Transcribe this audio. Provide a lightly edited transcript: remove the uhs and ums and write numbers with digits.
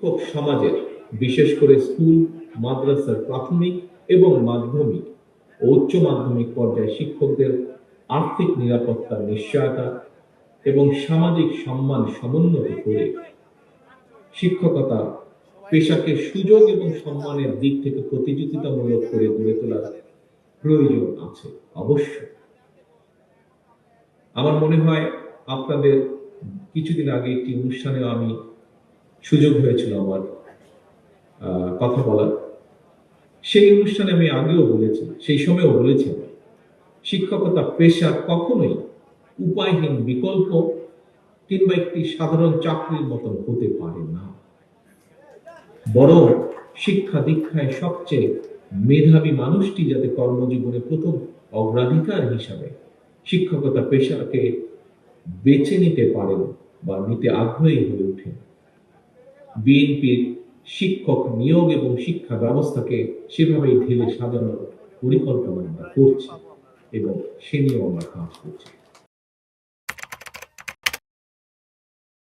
শিক্ষক সমাজের, বিশেষ করে স্কুল, মাদ্রাসার প্রাথমিক এবং মাধ্যমিক ও উচ্চ মাধ্যমিক পর্যায়ে শিক্ষকদের আর্থিক নিরাপত্তার নিশ্চয়তা এবং সামাজিক সম্মান সমুন্নত করে শিক্ষকতা পেশাকে সুযোগ এবং সম্মানের দিক থেকে প্রতিযোগিতামূলক করে গড়ে তোলার প্রয়োজন আছে। অবশ্য আমার মনে হয় আপনাদের কিছুদিন আগে একটি অনুষ্ঠানে আমি সুযোগ হয়েছিল আমার কথা বলার। সেই অনুষ্ঠানে আমি আগেও বলেছি, সেই সময়ও বলেছি, শিক্ষকতা পেশা কখনোই উপায়হীন বিকল্প কিংবা একটি সাধারণ চাকরির মতন হতে পারে না। বরং শিক্ষা দীক্ষায় সবচেয়ে মেধাবী মানুষটি যাতে কর্মজীবনে প্রথম অগ্রাধিকার হিসাবে শিক্ষকতা পেশাকে বেছে নিতে পারেন বা নিতে আগ্রহী হয়ে ওঠেন। বিএনপির শিক্ষক নিয়োগ এবং শিক্ষা ব্যবস্থাকে সেভাবেই ঢেলে সাজানোর পরিকল্পনা আমরা করছি এবং সে নিয়েও আমরা কাজ করছি।